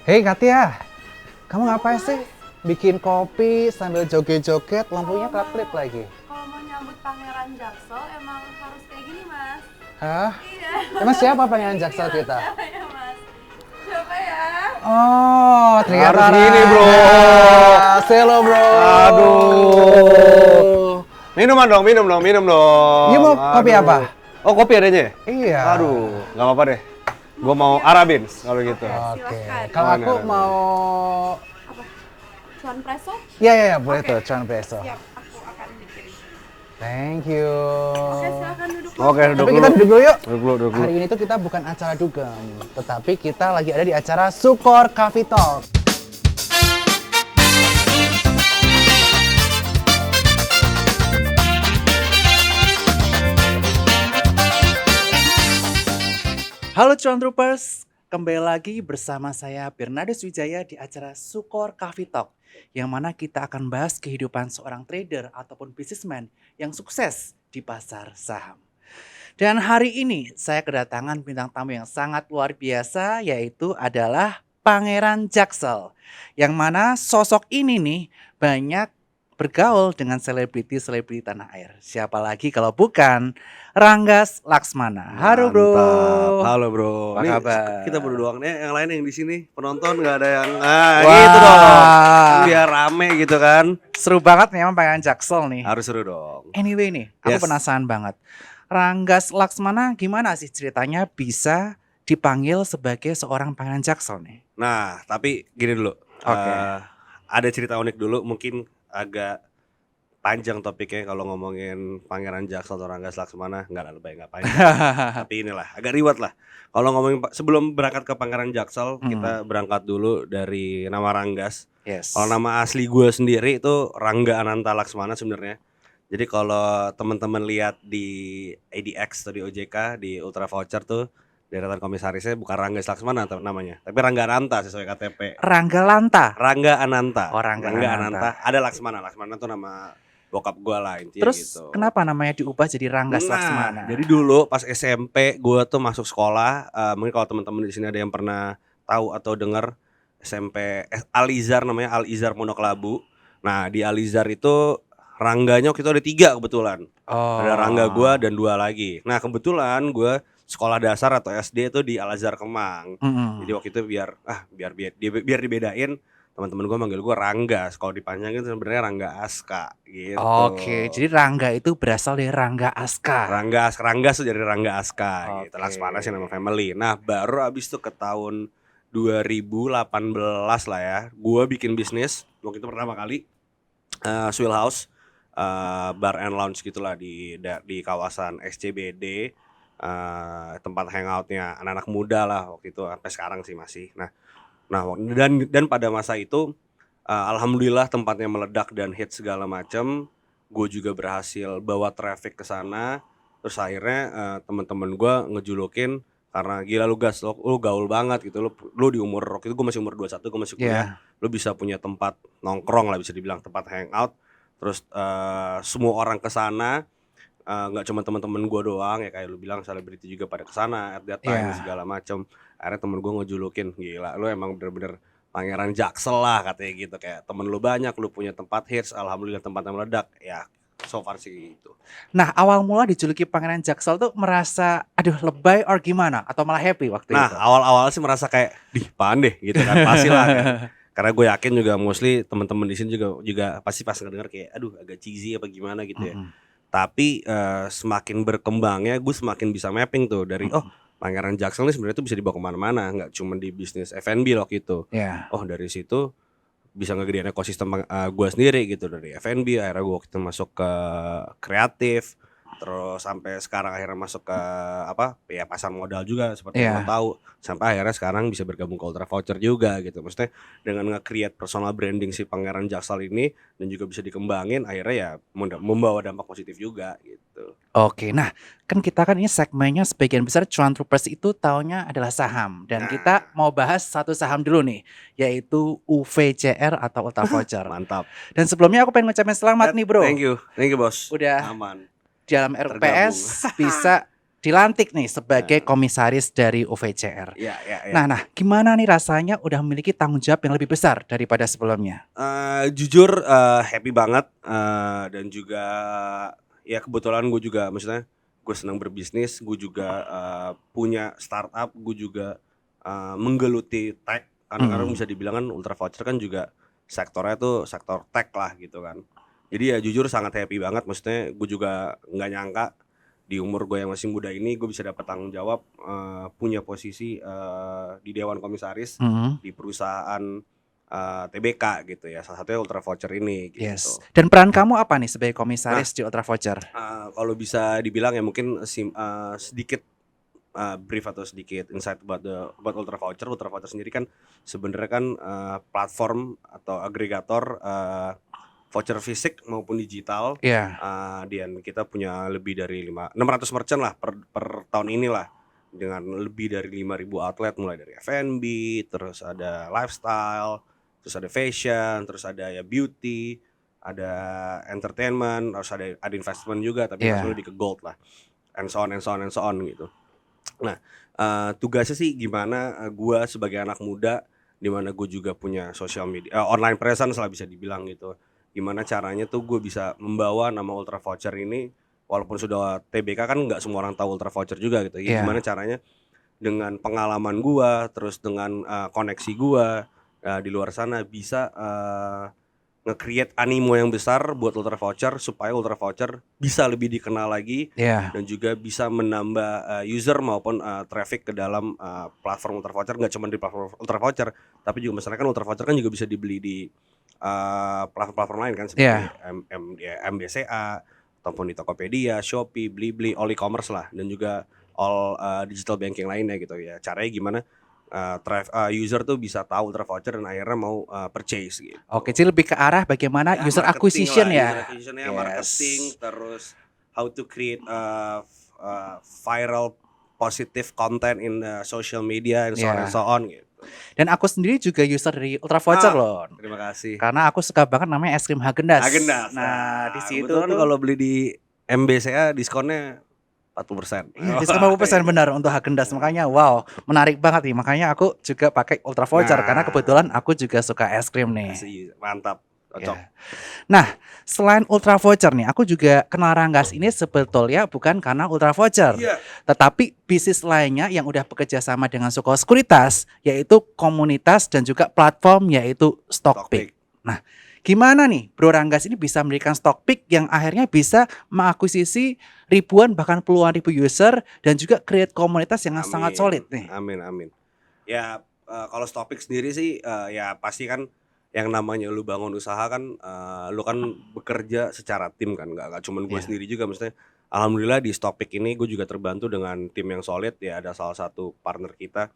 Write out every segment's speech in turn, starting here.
Hei Katia, kamu ngapain sih? Bikin kopi sambil joget-joget, lampunya kelap-kelip lagi. Kalau mau nyambut Pangeran Jaksel emang harus kayak gini, Mas. Hah? Iya. Emang siapa pengen jaksel kita? Siapa ya, Mas? Siapa ya? Oh, ternyata Harus gini, bro. Selo bro. Aduh. Minuman dong, minum dong. Iya, mau kopi Aduh. apa? Oh, kopi adanya? Iya. Aduh, nggak apa-apa deh. Gue mau Arabins kalau gitu. Oke. Silahkan. Kalau Oh, aku nah. mau, Apa? Cuan preso? ya boleh Oke. tuh, cuan preso. Siap, aku akan bikin. Thank you. Oke, silakan duduk. Oke, duduk Tapi dulu. kita duduk dulu yuk. Duduk dulu. Hari ini tuh kita bukan acara dugem, tetapi kita lagi ada di acara Sukor Coffee Talk. Halo Cuan Troopers, kembali lagi bersama saya Bernardus Wijaya di acara Sukor Coffee Talk, yang mana kita akan bahas kehidupan seorang trader ataupun businessman yang sukses di pasar saham. Dan hari ini saya kedatangan bintang tamu yang sangat luar biasa, yaitu adalah Pangeran Jaksel, yang mana sosok ini nih banyak bergaul dengan selebriti-selebriti tanah air. Siapa lagi kalau bukan Ranggas Laksmana. Halo bro. Mantap. Halo bro. Apa Nih, kabar? kita berdua doang nih, yang lain yang di sini penonton nggak ada yang Wah. gitu dong. Biar rame gitu kan. Seru banget nih emang Pangeran Jaksel nih. Harus seru dong. Anyway nih, aku Yes. penasaran banget. Ranggas Laksmana gimana sih ceritanya bisa dipanggil sebagai seorang Pangeran Jaksel nih? Nah, tapi gini dulu. Oke. Ada cerita unik dulu, mungkin agak panjang topiknya kalau ngomongin Pangeran Jaksel atau Ranggas Laksmana, nggak panjang. Tapi inilah, agak riwet lah. Kalau ngomongin sebelum berangkat ke Pangeran Jaksel, kita berangkat dulu dari nama Ranggas. Yes. Kalau nama asli gue sendiri itu Rangga Ananta Laksmana sebenarnya. Jadi kalau teman-teman lihat di ADX atau di OJK di Ultra Voucher tuh deretan komisarisnya bukan Rangga Laksmana namanya, tapi Rangga Ananta sesuai KTP. Rangga Lanta. Rangga Ananta. Oh, Rangga Ananta. Ada Laksmana. Laksmana tuh nama bokap gua lah intinya Terus gitu. kenapa namanya diubah jadi Ranggas Laksmana? Jadi dulu pas SMP gua tuh masuk sekolah, mungkin kalau teman-teman di sini ada yang pernah tahu atau dengar SMP Alizar, namanya Alizar Pondok Labu. Nah, di Alizar itu Rangganya waktu itu ada 3 kebetulan. Oh. Ada Rangga gua dan 2 lagi. Nah, kebetulan gua sekolah dasar atau SD itu di Al Azhar Kemang. Mm-mm. Jadi waktu itu biar dibedain, teman-teman gue manggil gue Ranggas. Kalau dipanjangin sebenarnya Rangga Aska gitu. Oke, jadi Rangga itu berasal dari Rangga Aska. Ranggas tuh dari Rangga Aska gitu. Oke. Laksmana sih nama family. Nah, baru abis itu ke tahun 2018 lah ya, gue bikin bisnis. Waktu itu pertama kali Swill House, bar and lounge gitulah di kawasan SCBD. Tempat hangoutnya anak-anak muda lah waktu itu, sampai sekarang sih masih. Nah dan pada masa itu alhamdulillah tempatnya meledak dan hit segala macam. Gue juga berhasil bawa traffic ke sana. Terus akhirnya teman-teman gue ngejulukin karena gila lu gas, lu gaul banget gitu. Lu di umur waktu itu gue masih umur 21, gue masih kuliah. Lu bisa punya tempat nongkrong lah, bisa dibilang tempat hangout. Terus semua orang ke sana. Nggak cuma teman-teman gue doang ya, kayak lu bilang selebriti juga pada kesana at that time segala macam. Akhirnya temen gue ngejulukin, gila lu emang bener-bener Pangeran Jaksel lah katanya gitu. Kayak temen lu banyak, lu punya tempat hits, alhamdulillah tempatnya meledak. Ya so far sih gitu. Nah, awal mula dijuluki Pangeran Jaksel tuh merasa aduh lebay or gimana? Atau malah happy waktu Nah itu? awal-awal sih merasa kayak apaan deh gitu kan, pasti lah kan. Karena gue yakin juga mostly teman-teman di sini juga pasti pas ngedenger kayak aduh agak cheesy apa gimana gitu ya. Tapi semakin berkembangnya gue semakin bisa mapping tuh dari Pangeran Jaksel ini sebenarnya tuh bisa dibawa kemana-mana, nggak cuma di bisnis F&B waktu itu. Yeah. Oh dari situ bisa ngegedein ekosistem gue sendiri gitu, dari F&B akhirnya gue waktu itu masuk ke kreatif, terus sampai sekarang akhirnya masuk ke ya pasar modal juga seperti yang lo tahu, sampai akhirnya sekarang bisa bergabung ke Ultra Voucher juga gitu. Maksudnya dengan nge-create personal branding si Pangeran Jaksel ini dan juga bisa dikembangin, akhirnya ya membawa dampak positif juga gitu. Oke, nah kan kita kan ini segmennya sebagian besar Cuan Troopers itu taunya adalah saham. Dan kita mau bahas satu saham dulu nih, yaitu UVCR atau Ultra Voucher. Mantap. Dan sebelumnya aku pengen ngucapin selamat nih bro. Thank you bos. Udah aman. di dalam RPS bisa dilantik nih sebagai Nah, komisaris dari UVCR. ya. Nah, gimana nih rasanya udah memiliki tanggung jawab yang lebih besar daripada sebelumnya? Jujur, happy banget, dan juga ya kebetulan gue juga maksudnya gue senang berbisnis, gue juga, punya startup, gue juga, menggeluti tech karena Mhm. bisa dibilang kan Ultra Voucher kan juga sektornya tuh sektor tech lah gitu kan. Jadi ya jujur sangat happy banget, maksudnya gue juga nggak nyangka di umur gue yang masih muda ini gue bisa dapat tanggung jawab, punya posisi, di dewan komisaris Mhm. di perusahaan, TBK gitu ya, salah satunya Ultra Voucher ini Yes. gitu. Dan peran kamu apa nih sebagai Nah, komisaris di Ultra Voucher? kalau bisa dibilang ya mungkin sedikit, brief atau sedikit insight about Ultra Voucher. Ultra Voucher sendiri kan sebenarnya kan, platform atau agregator, voucher fisik maupun digital, Iya. dan kita punya lebih dari 600 merchant lah per tahun inilah, dengan lebih dari 5.000 outlet mulai dari F&B, terus ada lifestyle, terus ada fashion, terus ada ya beauty, ada entertainment, terus ada investment juga, tapi investment Iya. lebih ke gold lah, and so on gitu. Nah, tugasnya sih gimana, gua sebagai anak muda, di mana gue juga punya social media online presence lah bisa dibilang gitu. Gimana caranya tuh gue bisa membawa nama Ultra Voucher ini, walaupun sudah TBK kan nggak semua orang tahu Ultra Voucher juga gitu ya, gimana Iya. caranya dengan pengalaman gua, terus dengan, koneksi gua, di luar sana bisa, nge-create animo yang besar buat Ultra Voucher supaya Ultra Voucher bisa lebih dikenal lagi Iya. dan juga bisa menambah, user maupun, traffic ke dalam, platform Ultra Voucher, nggak cuma di platform Ultra Voucher, tapi juga misalnya kan Ultra Voucher kan juga bisa dibeli di, platform-platform lain kan seperti Iya. MBCA ataupun di Tokopedia, Shopee, Blibli, all e-commerce lah dan juga all, digital banking lainnya gitu ya. Caranya gimana, user tuh bisa tahu Ultra Voucher dan akhirnya mau, purchase gitu. Oke, jadi lebih ke arah bagaimana Ya user marketing acquisition lah, user ya? acquisition-nya marketing, Yes. terus how to create, viral positive content in the social media and so Iya. on gitu. Dan aku sendiri juga user dari Ultra Voucher Ah, loh. terima kasih. Karena aku suka banget namanya es krim Häagen-Dazs. Agendas, Nah, di situ kebetulan tuh kalau beli di MBCA diskonnya 40%. iya, diskon 50% benar untuk Häagen-Dazs. Makanya wow, menarik banget nih. Makanya aku juga pakai Ultra Voucher karena Nah, kebetulan aku juga suka es krim nih. mantap, cocok. Ya. Nah, selain Ultra Voucher nih, aku juga kenal Ranggas ini sebetulnya bukan karena Ultra Voucher, Iya, tetapi bisnis lainnya yang udah bekerja sama dengan Suko Sekuritas, yaitu komunitas dan juga platform yaitu Stockpick. Stockpick. Nah, gimana nih Bro Ranggas ini bisa mendirikan Stockpick yang akhirnya bisa mengakuisisi ribuan bahkan puluhan ribu user dan juga create komunitas yang sangat solid nih? Amin. Ya, kalau Stockpick sendiri sih, ya pasti kan yang namanya lu bangun usaha kan, lu kan bekerja secara tim kan, nggak cuman gue Iya. sendiri juga maksudnya. Alhamdulillah di Stockpick ini gue juga terbantu dengan tim yang solid ya, ada salah satu partner kita,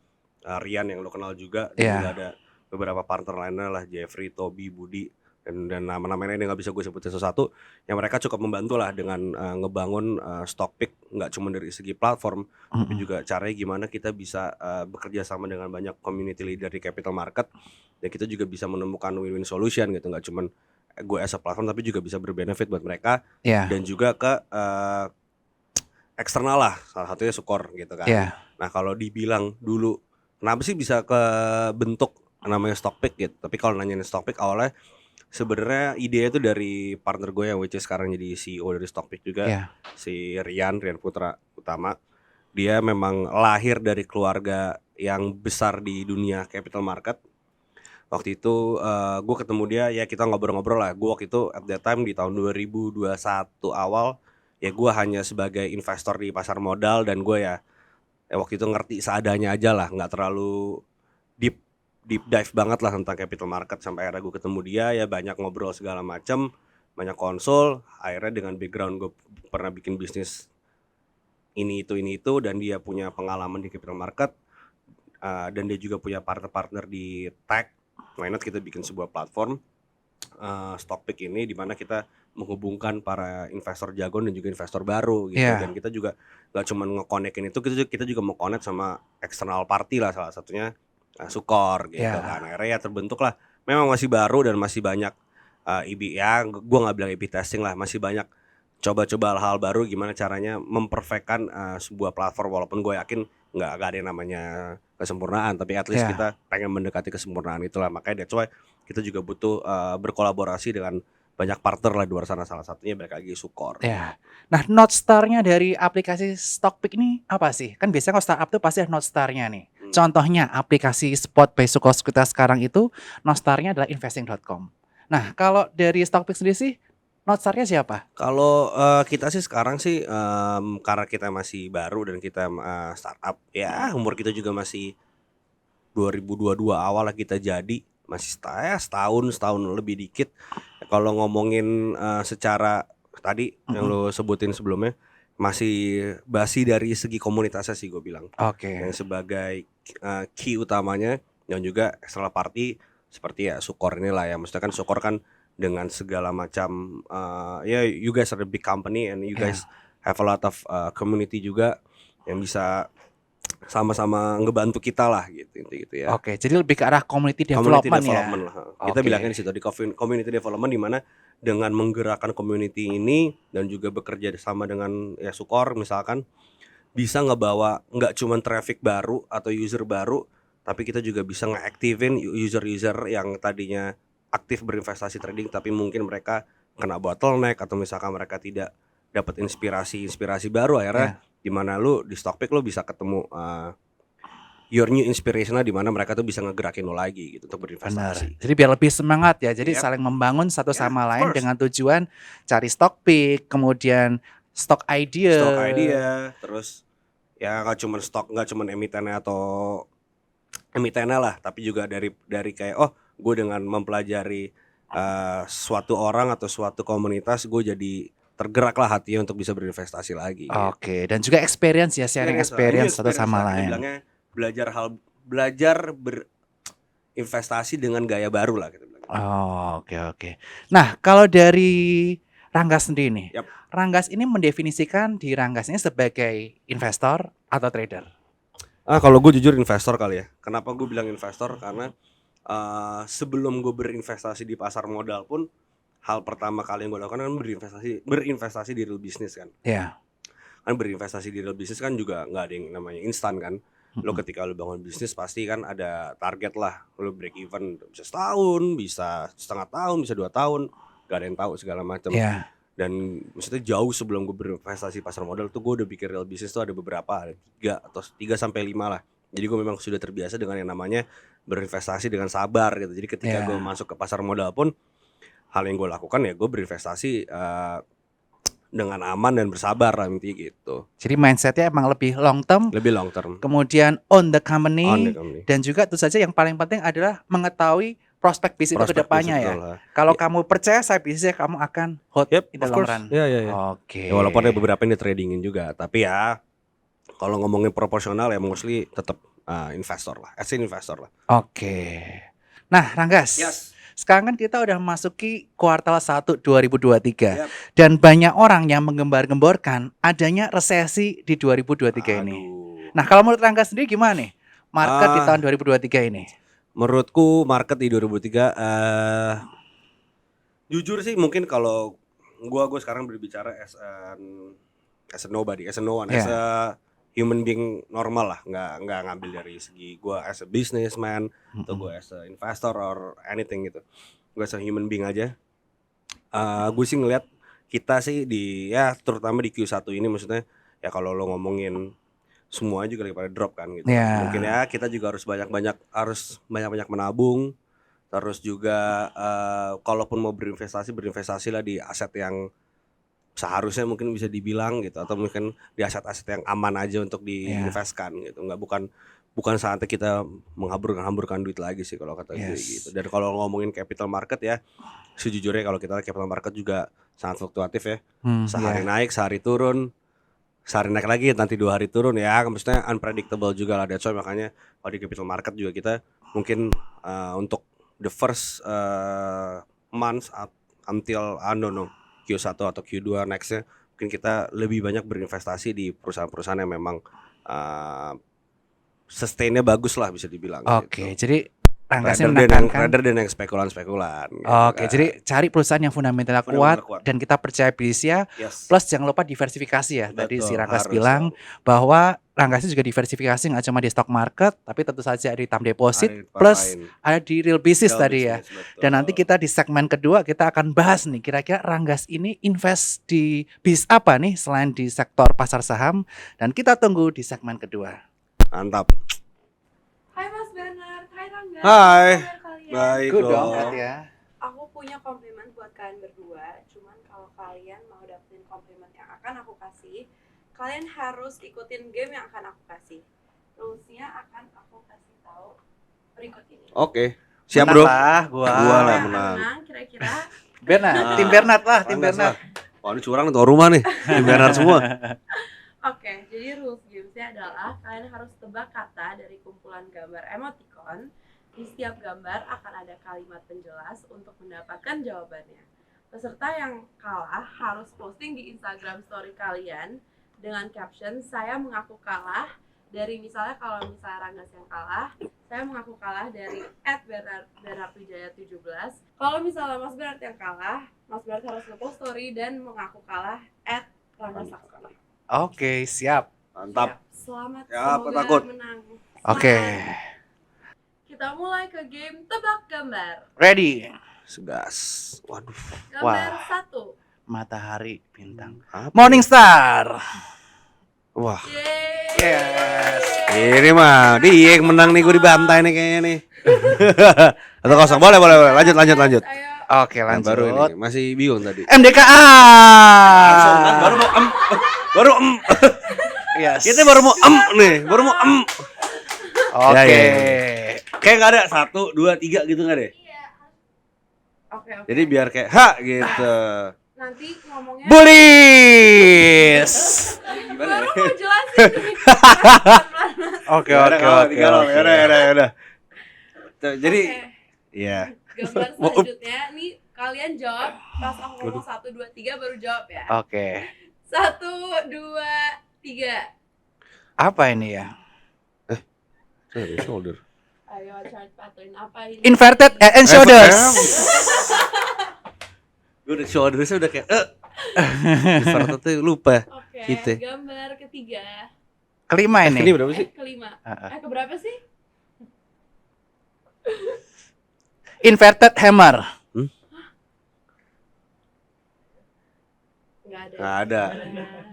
Rian yang lu kenal juga dan juga Iya. ada beberapa partner lainnya lah Jeffrey, Toby, Budi dan nama-nama lainnya nggak bisa gue sebutin satu-satu, yang mereka cukup membantu lah dengan, ngebangun, Stockpick nggak cuma dari segi platform, tapi Mhm. juga caranya gimana kita bisa, bekerja sama dengan banyak community leader di capital market, dan kita juga bisa menemukan win-win solution gitu, nggak cuman gue as a platform tapi juga bisa berbenefit buat mereka Iya. dan juga ke, eksternal lah, salah satunya Sukor gitu kan. Iya. Nah kalau dibilang dulu, kenapa sih bisa kebentuk namanya Stockpick gitu, tapi kalau nanyain Stockpick awalnya sebenarnya idenya itu dari partner gue yang which is sekarang jadi CEO dari Stockpick juga, Iya. si Rian Putra Utama. Dia memang lahir dari keluarga yang besar di dunia capital market. Waktu itu, gue ketemu dia, ya kita ngobrol-ngobrol lah. Gue waktu itu at that time di tahun 2021 awal, ya gue hanya sebagai investor di pasar modal dan gue ya waktu itu ngerti seadanya aja lah, nggak terlalu deep deep dive banget lah tentang capital market. Sampai akhirnya gue ketemu dia, ya banyak ngobrol segala macam, banyak konsul. Akhirnya dengan background gue pernah bikin bisnis ini itu dan dia punya pengalaman di capital market, dan dia juga punya partner-partner di tech. Why not kita bikin sebuah platform, Stockpick ini, di mana kita menghubungkan para investor jagoan dan juga investor baru gitu. Iya. Dan kita juga nggak cuma nge-connect-in itu, kita juga mau connect sama external party lah, salah satunya Sukor gitu Iya. kan. Akhirnya ya terbentuk lah, memang masih baru dan masih banyak, ya gue nggak bilang A/B testing lah, masih banyak coba-coba hal-hal baru, gimana caranya memperfectkan sebuah platform, walaupun gue yakin nggak ada yang namanya kesempurnaan, tapi at least Ya, kita pengen mendekati kesempurnaan itulah. Makanya that's why kita juga butuh berkolaborasi dengan banyak partner lah di luar sana, salah satunya balik lagi Sukor. ya. Nah, North Star-nya dari aplikasi Stockpick ini apa sih? Kan biasanya kalau startup tuh pasti ada North Star-nya nih. Contohnya aplikasi Spot by Sukor kita sekarang itu North Star-nya adalah investing.com. Nah, kalau dari Stockpick sendiri sih North Star-nya siapa? Kalau kita sih sekarang sih karena kita masih baru dan kita startup, ya umur kita juga masih 2022 awal lah kita jadi, masih setahun lebih dikit. Kalau ngomongin secara tadi yang lo sebutin sebelumnya, masih basi dari segi komunitasnya sih gue bilang. Oke. Yang sebagai key utamanya, dan juga external party seperti ya Sukor inilah ya. Maksudnya kan Sukor kan dengan segala macam ya you guys are a big company and you guys have a lot of community juga yang bisa sama-sama ngebantu kita lah gitu ya. Oke, jadi lebih ke arah community Community development ya. development lah. Kita Oke. bilangnya di situ di community development, di mana dengan menggerakkan community ini dan juga bekerja sama dengan ya Sukor misalkan bisa ngebawa nggak cuma traffic baru atau user baru, tapi kita juga bisa ngeaktifin user-user yang tadinya aktif berinvestasi trading tapi mungkin mereka kena bottleneck atau misalkan mereka tidak dapat inspirasi baru, akhirnya di mana lu di Stockpick lu bisa ketemu your new inspiration lah, di mana mereka tuh bisa ngegerakin lo lagi gitu untuk Benar. berinvestasi. Jadi biar lebih semangat ya. Jadi Yep. saling membangun satu Yeah, sama of lain course. dengan tujuan cari stock pick, kemudian stock idea. Stock idea, terus ya nggak cuma emitennya atau emitennya lah, tapi juga dari kayak gue dengan mempelajari suatu orang atau suatu komunitas, gue jadi tergerak lah hatinya untuk bisa berinvestasi lagi. Oke, dan juga experience ya, sharing experience satu sama lain. Bilangnya belajar berinvestasi dengan gaya baru lah gitu. Oh, oke. Nah, kalau dari Ranggas sendiri nih, Yap. Ranggas ini mendefinisikan di Ranggas ini sebagai investor atau trader? Kalau gue jujur investor kali ya. Kenapa gue bilang investor? Karena sebelum gue berinvestasi di pasar modal pun, hal pertama kali yang gue lakukan kan berinvestasi di real business kan. Ya. Kan berinvestasi di real business kan juga nggak ada yang namanya instan kan. Lo ketika lo bangun bisnis pasti kan ada target lah. Lo break even bisa setahun, bisa setengah tahun, bisa 2 tahun, gak ada yang tahu segala macam. Ya. Dan maksudnya jauh sebelum gue berinvestasi pasar modal tuh gue udah bikin real business tuh ada beberapa, ada 3 sampai 5 lah. Jadi gue memang sudah terbiasa dengan yang namanya berinvestasi dengan sabar gitu. Jadi ketika gue masuk ke pasar modal pun, hal yang gue lakukan ya gue berinvestasi dengan aman dan bersabar lah intinya gitu. Jadi mindsetnya emang lebih long term, kemudian on the company. Dan juga tentu saja yang paling penting adalah mengetahui prospek bisnis itu ke depannya ya. Kalau kamu percaya saya bisnisnya, kamu akan hot in the long run. Oke. Ya, walaupun ada beberapa yang di tradingin juga, tapi ya kalau ngomongin proporsional ya mostly tetap investor lah, as an investor lah. Oke. Nah, Ranggas. Sekarang kan kita udah masuki kuartal 1 2023. Dan banyak orang yang menggembar-gemborkan adanya resesi di 2023 ini. Nah, kalau menurut Ranggas sendiri gimana nih market di tahun 2023 ini? Menurutku market di 2023 jujur sih mungkin kalau gue sekarang berbicara as a nobody, as a no one, as a human being normal lah, nggak ngambil dari segi gue as a businessman atau gue as a investor or anything gitu. Gue as a human being aja. Gue sih ngeliat kita sih di ya terutama di Q1 ini, maksudnya ya kalau lo ngomongin semua juga lagi pada drop kan gitu. Mungkin ya kita juga harus banyak menabung. Terus juga kalaupun mau berinvestasi lah di aset yang seharusnya mungkin bisa dibilang gitu, atau mungkin di aset-aset yang aman aja untuk diinvestkan gitu. Bukan saatnya kita menghamburkan duit lagi sih kalau kata gue gitu. Dan kalau ngomongin capital market ya, sejujurnya kalau kita lihat capital market juga sangat fluktuatif ya. Sehari naik, sehari turun, sehari naik lagi, nanti 2 hari turun ya. Maksudnya unpredictable juga lah. That's why makanya kalau di capital market juga kita mungkin untuk the first months up until Q1 atau Q2 nextnya, mungkin kita lebih banyak berinvestasi di perusahaan-perusahaan yang memang sustainnya bagus lah bisa dibilang. Oke, gitu. jadi Rangga sih menekankan. rather than yang spekulan-spekulan gitu Oke, kan. jadi cari perusahaan yang fundamentalnya Fundamental kuat kuat. dan kita percaya bisnisnya. Yes. Plus jangan lupa diversifikasi ya. Tadi si Betul, Ranggas harus bilang dong. bahwa Ranggas juga diversifikasi nggak cuma di stock market, tapi tentu saja ada di term deposit, Ada di tempat plus lain. ada di real business Real tadi ya. business, betul. Dan nanti kita di segmen kedua kita akan bahas nih kira-kira Ranggas ini invest di bis apa nih selain di sektor pasar saham, dan kita tunggu di segmen kedua. Mantap. Hai Mas Bernard, hai Rangga. Hai. Apa kabar kalian? Baik Good dong, dong. Kat ya. Aku punya komplimen buat kalian berdua. Cuman kalau kalian mau dapetin komplimen yang akan aku kasih, kalian harus ikutin game yang akan aku kasih. Rulesnya akan aku kasih tahu berikut ini. Oke. Siap, Menang Bro. lah, Gua gua. lah. Yang menang. menang kira-kira Bernard, Ah, tim Bernard lah, tim Ranggas Bernard. lah. Wah, ini curang nih tuan rumah nih. Tim Bernard semua. Oke, jadi rules gamesnya adalah kalian harus tebak kata dari kumpulan gambar emoticon. Di setiap gambar akan ada kalimat penjelas untuk mendapatkan jawabannya. Peserta yang kalah harus posting di Instagram story kalian dengan caption "Saya mengaku kalah", dari misalnya kalau misalnya Ranggas yang kalah, saya mengaku kalah dari @bernardwijaya17. Kalau misalnya Mas Bernard yang kalah, Mas Bernard harus ngepost story dan mengaku kalah @ranggasaksama. Oke, siap. Mantap. Selamat, Ya, semoga takut. menang. Oke. Semangat. Kita mulai ke game tebak gambar. Ready. Segas. Waduh. Gambar Wah. 1. Matahari, bintang. Apa? Morning Star. Wah. Yeay. Yes. Ini mah dia yang menang nih, gue dibantai nih kayaknya nih. Atau kosong, boleh. Lanjut. Ayo. Oke, Nah, lanjut. baru ini masih bingung tadi. MDKA. Langsung kan baru mau baru Yes. kita baru mau nih, baru mau Oke. Ya. Kayak nggak ada 1, 2, 3 gitu nggak deh. Oke. Jadi biar kayak ha gitu. Nanti ngomongnya Bullies. baru mau jelasin. Oke. Ya udah. Jadi Oke. ya. Gambar selanjutnya nih kalian jawab pas aku ngomong 1, 2, 3 baru jawab ya. Oke. 1, 2, 3. Apa ini ya? Shoulder. Ayo chart pattern apa ini? Inverted and shoulders. Gue udah shouldersnya udah kayak inverted tuh lupa. Oke, Gitu. gambar ketiga. Kelima Ini ini. berapa sih? Kelima. Ah. Keberapa sih? Inverted hammer. Enggak ada. Nggak ada.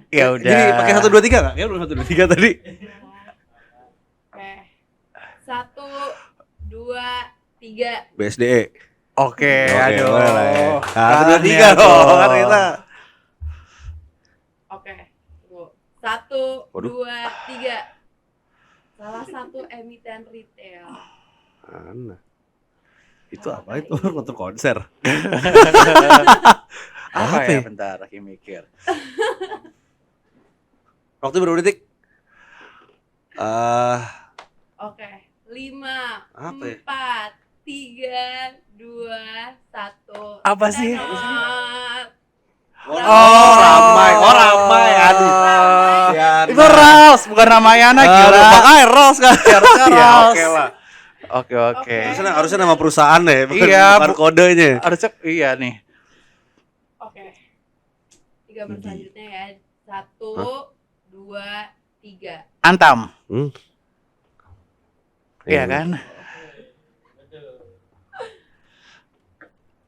Ya udah. Jadi pakai 1, 2, 3 nggak? Ya belum 1, 2, 3 tadi. Oke. 1, 2, 3. BSDE. Oke, Oke, aduh. boleh lah ya. Kan 1, 2, 3 ya dong. Kan kita. Oke. Tunggu. 1, Waduh. 2, 3. Salah satu emiten retail. Mana? Itu apa itu? Untuk konser. Apa Apa ya? ya? Bentar, lagi mikir. Waktu berapa detik? Oke. 5, Apa ya? 4, 3, 2, 1. Apa sih? Ramai. Aduh. Ya, Itu Rose, bukan Ramayana gila. Makanya Rose kan. Harusnya Ya, Rose. oke lah. Oke. Harusnya nama perusahaan deh, bukan Iya, bukan kodenya. Harusnya iya nih. Oke. 3 gambar selanjutnya ya. 1, 2, 3. Antam. Iya Iya. kan?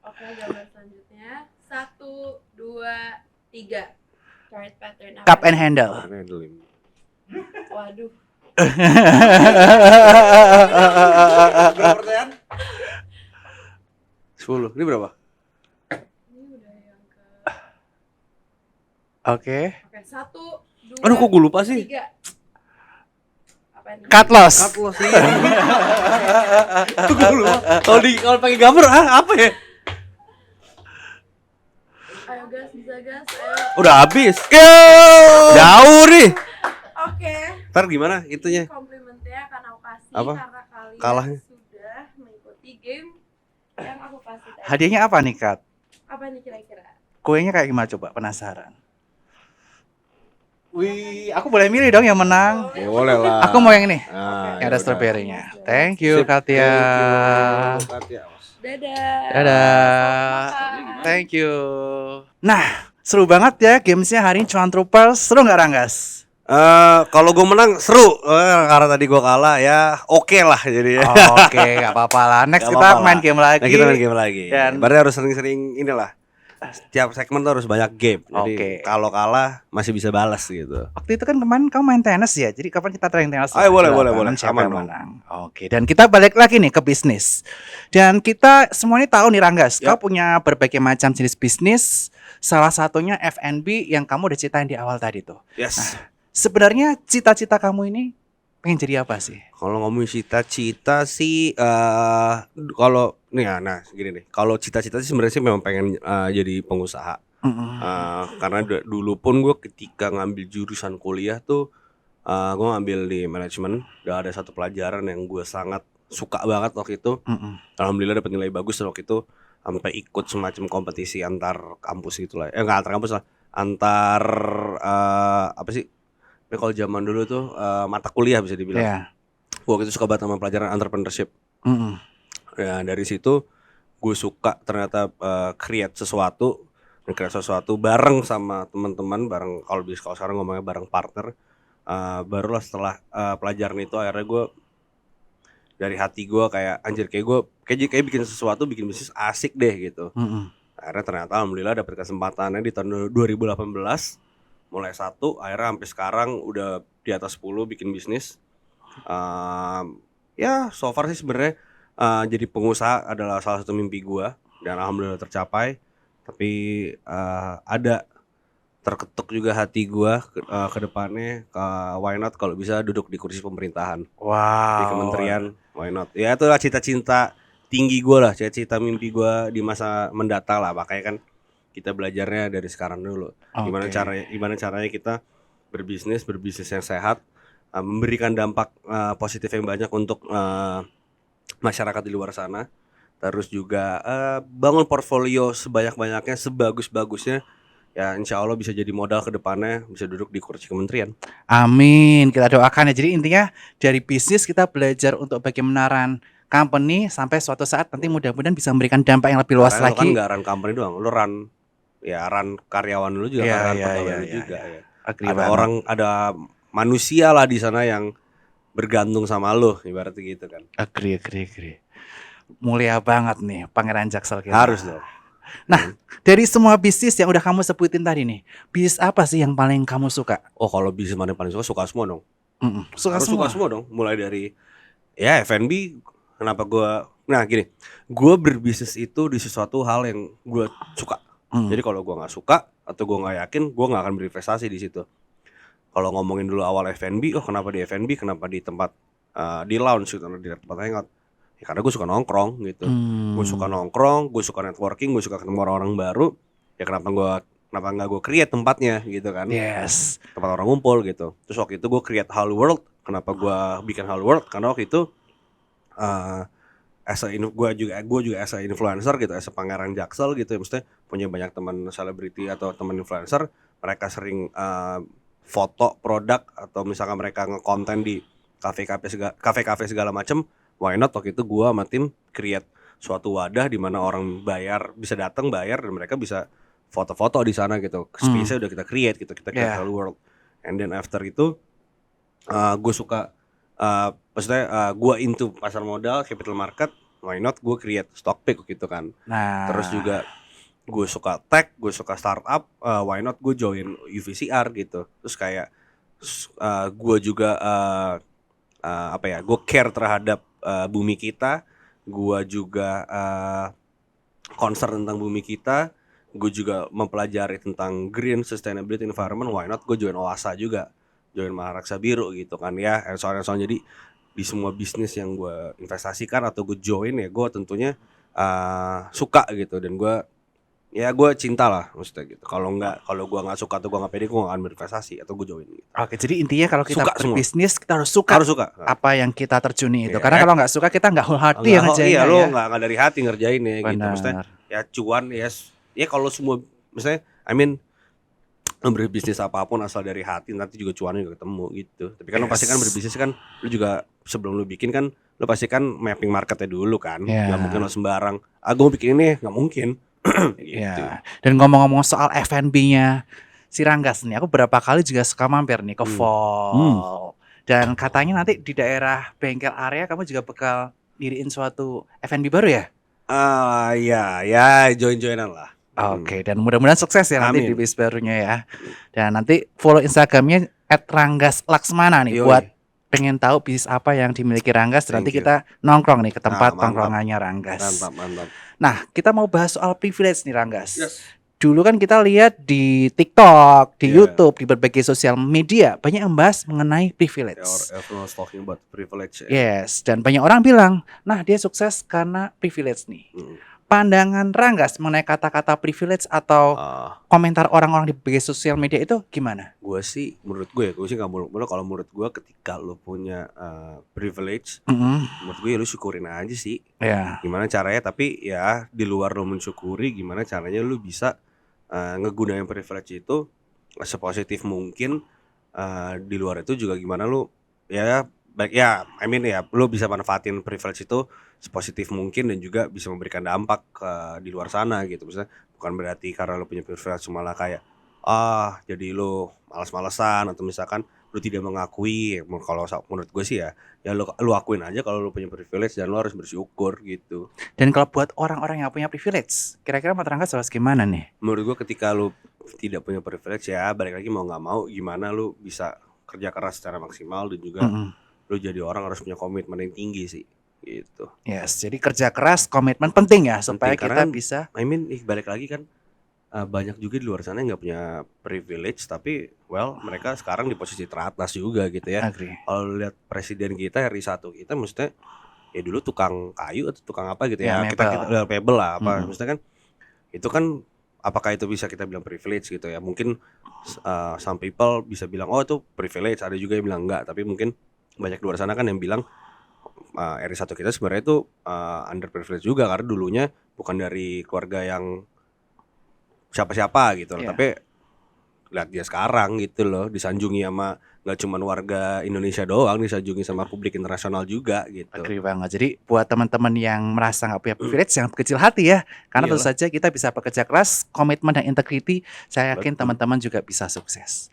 Oke, gambar selanjutnya. 1, 2, 3. Chart pattern apa? Cup and handle. Waduh. Berapa pertanyaan? 10. Ini berapa? Ini udah yang ke. Oke. Oke, 1, 2, Aduh, kok gue lupa sih? 3. Apa ini? Cut loss. Cut loss iya. Itu gue lupa. Kalau pakai gambar apa ya? Ayo gas, bisa gas. Ayo. Udah habis. Jauh nih. Oke. Ntar gimana itunya? Komplimennya akan aku kasih Apa? karena kalian Kalahnya. sudah mengikuti game yang aku kasih tadi. Hadiahnya apa nih, Kat? Apa nih kira-kira? Kuenya kayak gimana coba? Penasaran. Wih, aku boleh milih dong yang menang. Boleh lah. Aku mau yang ini. Nah, Yang ada yaudah. stroberinya. Thank you, Sip. Katia. Thank you, Katia. Dadah. Dadah. Selamat makan. Thank you. Nah, seru banget ya gamesnya hari ini, Cuan Troopers. Seru nggak, Ranggas? Kalau gue menang seru, karena tadi gue kalah ya oke lah jadi. Oke, nggak apa-apa lah. Next Gak kita apa-apa main lah. game lagi. Nah, kita main game lagi. Dan- Berarti harus sering-sering inilah. Setiap segmen tuh harus banyak game. Jadi Oke. kalau kalah masih bisa balas gitu. Waktu itu kan kemarin kamu main tenis ya, jadi kapan kita trying tenis? Ayo, boleh, Di boleh, lapangan, boleh. siapa Aman yang dong. menang? Oke, dan kita balik lagi nih ke bisnis. Dan kita semua ini tahu nih Ranggas, Yap. kau punya berbagai macam jenis bisnis. Salah satunya F&B yang kamu udah ceritain di awal tadi tuh. Yes. Sebenarnya cita-cita kamu ini pengen jadi apa sih? Kalau ngomongin cita-cita sih, kalau nih ya, nah gini nih. Kalau cita-cita sih sebenarnya sih memang pengen jadi pengusaha. Mm-mm. Karena dulu pun gue ketika ngambil jurusan kuliah tuh, gue ngambil di manajemen. Dan ada satu pelajaran yang gue sangat suka banget waktu itu. Mm-mm. Alhamdulillah dapat nilai bagus dan waktu itu sampai ikut semacam kompetisi antar kampus gitu lah. Enggak antar kampus lah, antar apa sih? Tapi kalau zaman dulu tuh mata kuliah bisa dibilang. Iya. Waktu itu suka banget sama pelajaran entrepreneurship. Mm-mm. Ya dari situ gue suka ternyata create sesuatu bareng sama teman-teman, bareng kalau sekarang ngomongnya bareng partner. Barulah setelah pelajaran itu akhirnya gue dari hati gue kayak anjir kayak gue kayak bikin sesuatu, bikin bisnis asik deh gitu. Mm-mm. Akhirnya ternyata alhamdulillah dapat kesempatannya di tahun 2018 mulai satu, akhirnya sampai sekarang udah di atas 10 bikin bisnis. Ya so far sih sebenarnya jadi pengusaha adalah salah satu mimpi gue dan alhamdulillah tercapai. Tapi ada terketuk juga hati gue ke depannya, why not kalau bisa duduk di kursi pemerintahan Wow. di kementerian, why not? Ya itulah cita-cita tinggi gue lah, cita-cita mimpi gue di masa mendatang lah. Makanya kan kita belajarnya dari sekarang dulu. Gimana caranya kita berbisnis yang sehat, memberikan dampak positif yang banyak untuk masyarakat di luar sana. Terus juga bangun portfolio sebanyak-banyaknya, sebagus-bagusnya. Ya insya Allah bisa jadi modal ke depannya, bisa duduk di kursi kementerian. Amin, kita doakan ya. Jadi intinya dari bisnis kita belajar untuk bagaimana run company sampai suatu saat nanti mudah-mudahan bisa memberikan dampak yang lebih luas Karena lu kan lagi. nggak run company doang, lu run karyawan lu juga, Iya, run iya, pegawai iya, lu iya, juga. iya. Ya. Agree Ada banget. ada manusia lah di sana yang bergantung sama lu, ibaratnya gitu kan. Agree. Mulia banget nih Pangeran Jaksel kita. Harus dong. Dari semua bisnis yang udah kamu sebutin tadi nih, bisnis apa sih yang paling kamu suka? Oh kalau bisnis mana yang paling suka semua dong. Suka Harus semua. suka semua dong. Mulai dari ya F&B. Kenapa gini, gue berbisnis itu di sesuatu hal yang gue suka. Jadi kalau gue nggak suka atau gue nggak yakin, gue nggak akan berinvestasi di situ. Kalau ngomongin dulu awal F&B, kenapa di F&B, kenapa di tempat di lounge gitu, di tempat hangout? Ya karena gue suka nongkrong gitu. Gue suka nongkrong, gue suka networking, gue suka ketemu orang-orang baru. Ya kenapa nggak gue create tempatnya gitu kan? Yes. Tempat orang ngumpul gitu. Terus waktu itu gue create Halo World. Kenapa gue bikin Halo World? Karena waktu itu gue juga as a influencer gitu, as a Pangeran Jaksel gitu ya, maksudnya punya banyak teman selebriti atau teman influencer, mereka sering foto produk atau misalkan mereka ngekonten di kafe-kafe segala macem, why not waktu itu gue sama tim create suatu wadah di mana orang bisa datang bayar dan mereka bisa foto-foto di sana gitu. Space-nya udah kita create gitu, kita create Halo World. And then after itu gue suka maksudnya gue into pasar modal, capital market, why not gue create stock pick gitu kan. Nah, Terus juga gue suka tech, gue suka startup, why not gue join UVCR gitu. Terus kayak gue juga gue care terhadap bumi kita, gue juga concern tentang bumi kita, gue juga mempelajari tentang green, sustainability, environment, why not gue join OASA juga, join Maharaksa Biru gitu kan ya, and so on. Jadi di semua bisnis yang gue investasikan atau gue join ya gue tentunya suka gitu, dan gue cinta lah maksudnya gitu. Kalau gue nggak suka atau gue nggak pede, gue nggak akan berinvestasi atau gue join gitu. Oke, jadi intinya kalau kita Suka semua. berbisnis kita harus suka apa yang kita terjuni itu. Karena kalau nggak suka kita nggak wholehearted ya ngerjainnya. Iya, lo ya. nggak dari hati ngerjainnya gitu. Benar. Maksudnya ya cuan ya kalau semua, misalnya Lo berbisnis apapun asal dari hati nanti juga cuannya juga ketemu gitu. Tapi kan lo pasti kan Yes. berbisnis kan lo juga sebelum lo bikin kan lo pasti kan mapping marketnya dulu kan. Gak mungkin lo Ya, sembarang. Gue mau bikin ini nggak mungkin. Gitu. ya. Dan ngomong-ngomong soal F&B-nya si Ranggas nih, aku berapa kali juga suka mampir nih ke Vol. Dan katanya nanti di daerah bengkel area kamu juga bakal diriin suatu F&B baru ya? Ya join-joinan lah. Oke, dan mudah-mudahan sukses ya nanti di Amin. bis barunya ya. Dan nanti follow Instagramnya @ranggaslaksmana nih Yoi. buat pengen tahu bisnis apa yang dimiliki Ranggas. Dan nanti Thank you. kita nongkrong nih ke tempat Mantap. tongkrongannya Ranggas. Mantap. Nah, kita mau bahas soal privilege nih Ranggas. Yes. Dulu kan kita lihat di TikTok, di Yeah. YouTube, di berbagai sosial media banyak yang bahas mengenai privilege. Everyone's talking about privilege. Yes, dan banyak orang bilang, nah dia sukses karena privilege nih. Hmm. Pandangan Ranggas mengenai kata-kata privilege atau komentar orang-orang di berbagai sosial media itu gimana? Gue sih menurut gue sih nggak muluk-muluk. Kalau menurut gue ketika lo punya privilege, menurut gue ya lo syukurin aja sih. Ya, Gimana caranya? Tapi ya di luar lo mensyukuri, gimana caranya lo bisa ngegunain privilege itu sepositif mungkin. Di luar itu juga gimana lo ya baik ya, ya lo bisa manfaatin privilege itu sepositif mungkin dan juga bisa memberikan dampak di luar sana gitu. Maksudnya bukan berarti karena lo punya privilege malah kayak jadi lo malas-malesan atau misalkan lo tidak mengakui. Kalau menurut gue sih ya lo akuin aja kalau lo punya privilege dan lo harus bersyukur gitu. dan kalau buat orang-orang yang punya privilege, kira-kira Mas Ranggas harus gimana nih? Menurut gue ketika lo tidak punya privilege ya balik lagi mau nggak mau gimana lo bisa kerja keras secara maksimal dan juga lo jadi orang harus punya komitmen yang tinggi sih gitu. Yes, jadi kerja keras, komitmen penting ya supaya Penting, kita karena bisa. balik lagi kan banyak juga di luar sana yang nggak punya privilege tapi mereka sekarang di posisi teratas juga gitu ya. Agree. Kalau lihat presiden kita RI1 kita maksudnya ya dulu tukang kayu atau tukang apa gitu ya, Ya, kita mebel. pebble lah apa maksudnya kan itu kan apakah itu bisa kita bilang privilege gitu ya. Mungkin some people bisa bilang oh itu privilege, ada juga yang bilang enggak, tapi mungkin banyak di luar sana kan yang bilang RI1 kita sebenarnya itu underprivileged juga karena dulunya bukan dari keluarga yang siapa-siapa gitu loh. Iya. Tapi lihat dia sekarang gitu loh, disanjungi sama nggak cuma warga Indonesia doang, disanjungi sama publik internasional juga gitu. Agree banget. Jadi buat teman-teman yang merasa nggak punya privilege jangan kecil hati ya. Karena tentu Iyalah. saja kita bisa bekerja keras, komitmen dan integrity. Saya yakin Betul. teman-teman juga bisa sukses.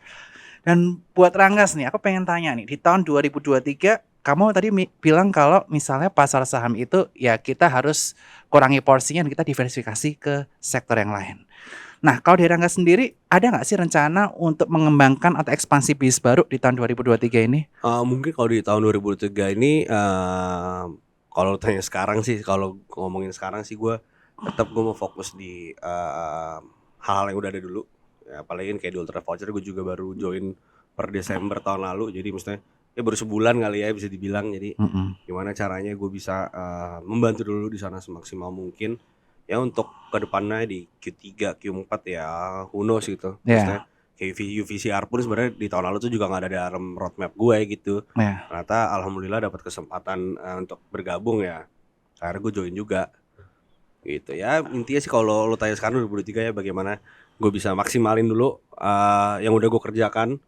Dan buat Ranggas nih, aku pengen tanya nih, di tahun 2023 kamu tadi bilang kalau misalnya pasar saham itu ya kita harus kurangi porsinya dan kita diversifikasi ke sektor yang lain. Nah, kalau di Ranggas sendiri ada nggak sih rencana untuk mengembangkan atau ekspansi bisnis baru di tahun 2023 ini? Mungkin kalau di tahun 2003 ini kalau tanya sekarang sih, kalau ngomongin sekarang sih gue mau fokus di hal-hal yang udah ada dulu. Ya, apalagi kan kayak di Ultra Voucher gue juga baru join per Desember tahun lalu, jadi maksudnya ya baru sebulan kali ya bisa dibilang. Jadi gimana caranya gue bisa membantu dulu di sana semaksimal mungkin ya untuk kedepannya di Q3, Q4 ya who knows gitu. Maksudnya kayak UVCR pun sebenarnya di tahun lalu tuh juga nggak ada dalam roadmap gue gitu. Ternyata alhamdulillah dapat kesempatan untuk bergabung ya. Akhirnya gue join juga. Gitu ya. Intinya sih kalau lo tanya sekarang 2023 ya bagaimana gue bisa maksimalin dulu yang udah gue kerjakan.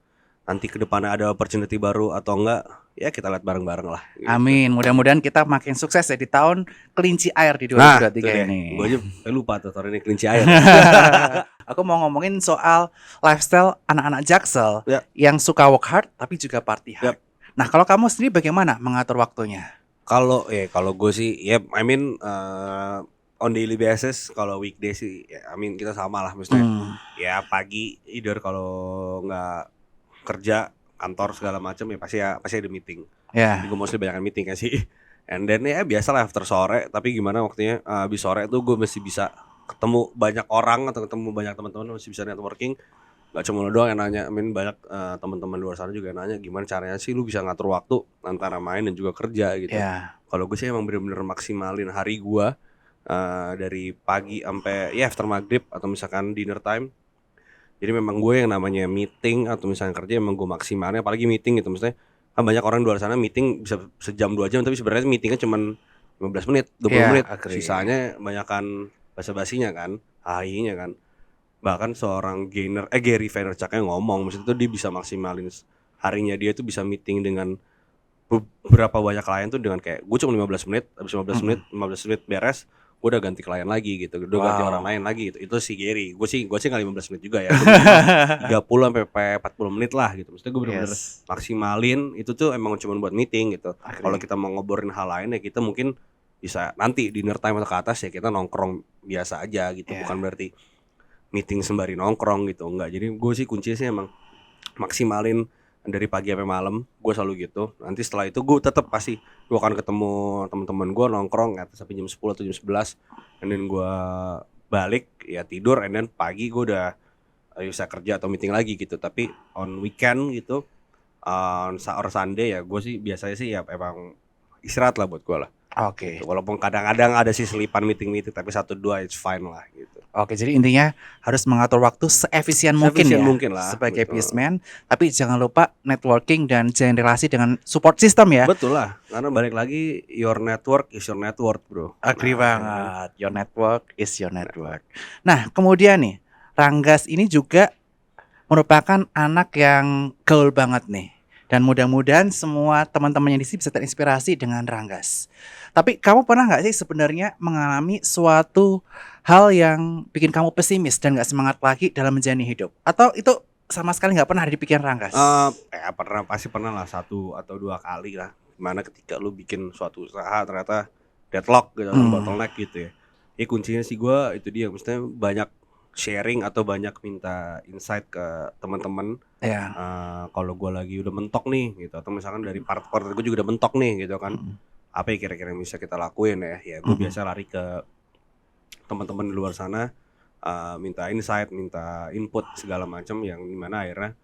Nanti kedepannya ada opportunity baru atau enggak, ya kita lihat bareng-bareng lah gitu. Amin, mudah-mudahan kita makin sukses ya di tahun kelinci air di 2023 ini. Gue aja lupa tuh tahun ini kelinci air. Aku mau ngomongin soal lifestyle anak-anak Jaksel yang suka work hard tapi juga party hard. Nah, kalau kamu sendiri bagaimana mengatur waktunya? Kalau gue sih on daily basis, kalau weekday sih kita sama lah maksudnya. Ya pagi either kalau nggak kerja kantor segala macam ya pasti ada meeting. Jadi gue mostly banyak meeting kan sih. And then ya biasalah after sore, tapi gimana waktunya habis sore tuh gue masih bisa ketemu banyak orang atau ketemu banyak teman-teman, masih bisa networking. Gak cuma lo doang yang nanya, banyak teman-teman luar sana juga yang nanya gimana caranya sih lu bisa ngatur waktu antara main dan juga kerja gitu. Kalau gue sih emang bener-bener maksimalin hari gue dari pagi sampai after maghrib atau misalkan dinner time. Jadi memang gue yang namanya meeting atau misalnya kerja emang gue maksimalnya, apalagi meeting gitu. Maksudnya kan banyak orang di luar sana meeting bisa sejam 2 jam, tapi sebenarnya meetingnya cuma 15 menit, 20 menit. Sisanya banyakan basa-basinya kan, AI-nya kan. Bahkan seorang Gary Vaynerchuk ngomong, maksudnya tuh dia bisa maksimalin harinya dia tuh bisa meeting dengan beberapa banyak klien tuh dengan kayak gue cuma 15 menit, habis 15 menit beres, gue udah ganti klien lagi gitu, udah ganti orang Wow. lain lagi gitu. Itu si Gary. Gue sih nggak 15 menit juga ya. Gue minimal 30 sampai 40 menit lah gitu. Maksudnya gue bener-bener Yes, maksimalin itu tuh emang cuma buat meeting gitu. Kalau agree. kita mau ngobrolin hal lain ya kita mungkin bisa nanti dinner time atau ke atas ya kita nongkrong biasa aja gitu. Yeah. Bukan berarti meeting sembari nongkrong gitu, enggak. Jadi gue sih kuncinya sih emang maksimalin dari pagi sampai malam, gue selalu gitu. Nanti setelah itu gue tetap pasti gue akan ketemu teman-teman gue nongkrong atas sampai jam 10 atau jam 11, and then gue balik ya tidur, and then pagi gue udah bisa kerja atau meeting lagi gitu. Tapi on weekend gitu, on Sunday ya gue sih biasanya sih ya emang istirahat lah buat gue lah. Oke. Gitu. Walaupun kadang-kadang ada sih selipan meeting tapi 1-2 it's fine lah gitu. Oke, jadi intinya harus mengatur waktu seefisien mungkin Seefisien ya mungkin lah, sebagai betul. businessman, tapi jangan lupa networking dan jalin relasi dengan support system ya. Betul lah, karena balik lagi your network is your net worth, bro. Agree Nah, banget. Your network is your network. Nah, kemudian nih, Ranggas ini juga merupakan anak yang gaul banget nih. Dan mudah-mudahan semua teman-temannya di sini bisa terinspirasi dengan Ranggas. Tapi kamu pernah nggak sih sebenarnya mengalami suatu hal yang bikin kamu pesimis dan nggak semangat lagi dalam menjalani hidup? Atau itu sama sekali nggak pernah ada di pikiran Ranggas? pasti pernah lah 1 atau 2 kali lah. Gimana ketika lu bikin suatu usaha ternyata deadlock gitu, bottleneck gitu ya. Ya kuncinya sih gue itu dia, maksudnya banyak sharing atau banyak minta insight ke teman-teman. Ya. Kalau gue lagi udah mentok nih gitu, atau misalkan dari partner gue juga udah mentok nih gitu kan, apa ya kira-kira yang bisa kita lakuin ya gue biasa lari ke teman-teman di luar sana, minta insight, minta input segala macam yang dimana akhirnya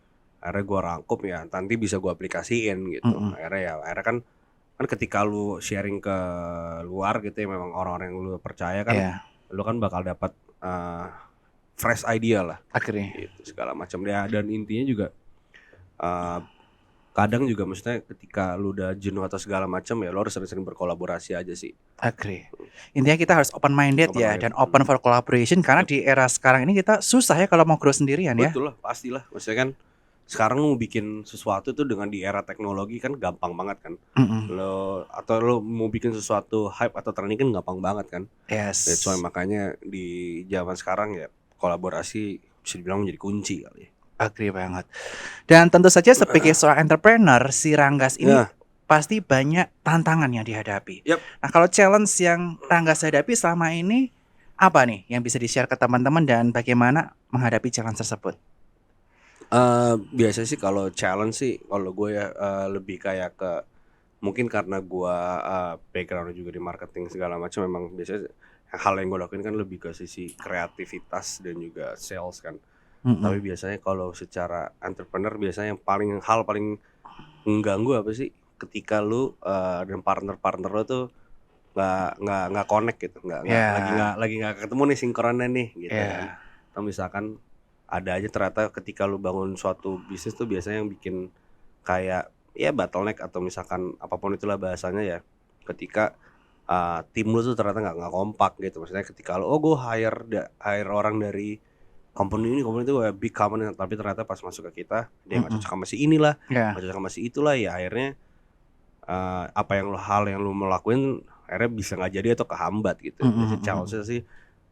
gue rangkup ya nanti bisa gue aplikasiin gitu. Akhirnya kan ketika lu sharing ke luar gitu ya, memang orang-orang yang lu percaya kan, Ya, lu kan bakal dapat fresh idea lah agree. gitu segala macam ya. Dan intinya juga kadang juga maksudnya ketika lu udah jenuh atau segala macam ya lu harus sering-sering berkolaborasi aja sih. Agree. Intinya kita harus open minded ya, Open-minded. dan open for collaboration karena di era sekarang ini kita susah ya kalau mau grow sendirian ya. Betul lah, pastilah. Maksudnya kan sekarang mau bikin sesuatu tuh dengan di era teknologi kan gampang banget kan. Lo mau bikin sesuatu hype atau trending kan gampang banget kan. Yes. That's why makanya di zaman sekarang ya kolaborasi bisa dibilang menjadi kunci kali ya. Agree banget. Dan tentu saja sebagai seorang entrepreneur, si Ranggas ini Ya. pasti banyak tantangan yang dihadapi. Yap. Nah, kalau challenge yang Ranggas hadapi selama ini apa nih yang bisa di-share ke teman-teman dan bagaimana menghadapi challenge tersebut? Biasanya sih kalau challenge sih kalau gue ya lebih kayak ke mungkin karena gue background juga di marketing segala macam, memang biasanya hal yang gue lakuin kan lebih ke sisi kreativitas dan juga sales kan. Tapi biasanya kalau secara entrepreneur biasanya yang hal paling mengganggu apa sih ketika lu dan partner lo tuh nggak connect gitu, lagi nggak ketemu nih sinkronnya nih gitu kan. Atau misalkan ada aja ternyata ketika lu bangun suatu bisnis tuh biasanya yang bikin kayak ya bottleneck atau misalkan apapun itulah bahasanya ya, ketika tim lu tuh ternyata nggak kompak gitu. Maksudnya ketika lu gue hire orang dari company itu big company, tapi ternyata pas masuk ke kita dia nggak cocok sama si inilah, nggak cocok sama si itulah, ya akhirnya hal yang lu mau lakuin akhirnya bisa nggak jadi atau kehambat gitu. Jadi challenge-nya sih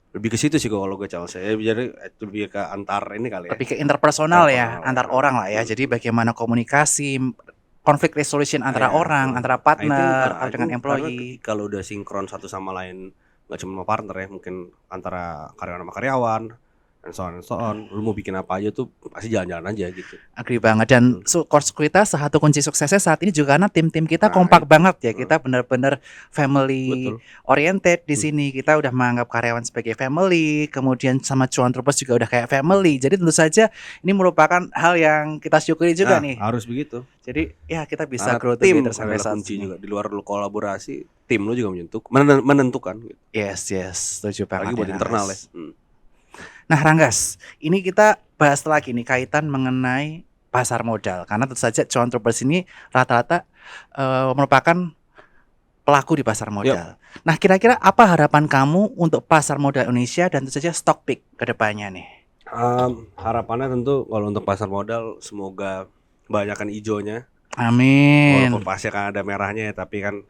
lebih ke situ sih kalau gue challenge saya, jadi lebih ke antar ini kali ya. Lebih ke interpersonal ya, Interpersonal, antar ya. orang lah ya. Jadi bagaimana komunikasi, konflik resolution antara Iya, orang, betul. antara I partner think atau dengan karena employee. ketika lu udah sinkron satu sama lain, nggak cuma sama partner ya, mungkin antara karyawan sama karyawan, and so on, lu mau bikin apa aja tuh pasti jalan-jalan aja gitu. Agree banget. Dan course kita satu kunci suksesnya saat ini juga karena tim-tim kita kompak banget ya. Kita benar-benar family Betul. oriented di sini. Kita udah menganggap karyawan sebagai family, kemudian sama cuan terus juga udah kayak family. Jadi tentu saja ini merupakan hal yang kita syukuri juga nih. Harus begitu. Jadi ya kita bisa Karena grow tim together sampai adalah saat kunci ini. juga. Di luar lu kolaborasi, tim lu juga menentukan gitu. Yes, setuju banget. Lagi buat ya, internal Ranggas. ya. Nah, Ranggas, ini kita bahas lagi nih kaitan mengenai pasar modal. Karena tentu saja John Troopers ini rata-rata merupakan pelaku di pasar modal. Nah, kira-kira apa harapan kamu untuk pasar modal Indonesia dan tentu saja Stockpick ke depannya nih? Harapannya tentu kalau untuk pasar modal semoga banyakkan hijaunya. Amin. Walaupun pasti akan ada merahnya ya, tapi kan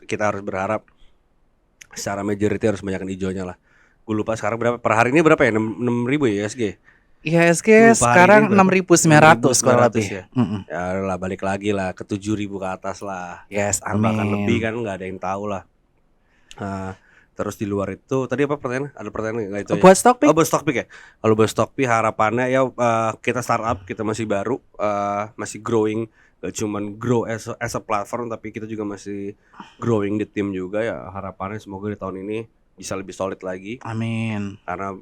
kita harus berharap secara majority harus banyakkan hijaunya lah. Gue lupa sekarang berapa per hari ini, berapa ya, 6.000 ya IHSG. IHSG Lupa hari sekarang ini berapa? 6.900 kurang 6.900 lebih. ya. Mm-mm. Ya lah balik lagi lah ke 7.000 ke atas lah. Yes, Atau bahkan lebih amin. kan nggak ada yang tahu lah. Terus di luar itu tadi apa pertanyaan? Ada pertanyaan nggak itu ya? Buat stock pick? Oh, buat stock pick ya. Kalau buat stock pick harapannya ya kita startup, kita masih baru, masih growing. Gak cuman grow as a platform, tapi kita juga masih growing di tim juga ya. Harapannya semoga di tahun ini bisa lebih solid lagi. Amin. Karena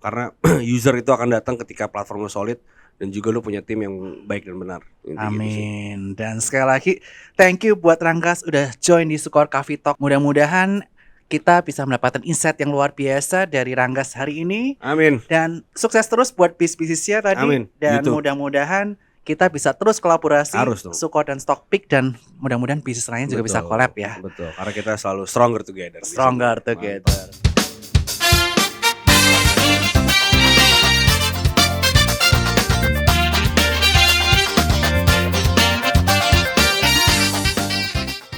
karena user itu akan datang ketika platform lo solid dan juga lo punya tim yang baik dan benar. Intinya gitu sih. Amin. Dan sekali lagi thank you buat Ranggas udah join di Sukor Coffee Talk. Mudah-mudahan kita bisa mendapatkan insight yang luar biasa dari Ranggas hari ini. Amin. Dan sukses terus buat bisnisnya tadi. Amin. Dan Gitu. mudah-mudahan kita bisa terus kolaborasi Harus dong. Sukor dan Stockpick, dan mudah-mudahan bisnis lain juga bisa Betul, collab ya. Betul. Karena kita selalu stronger together. Stronger Mantap. together.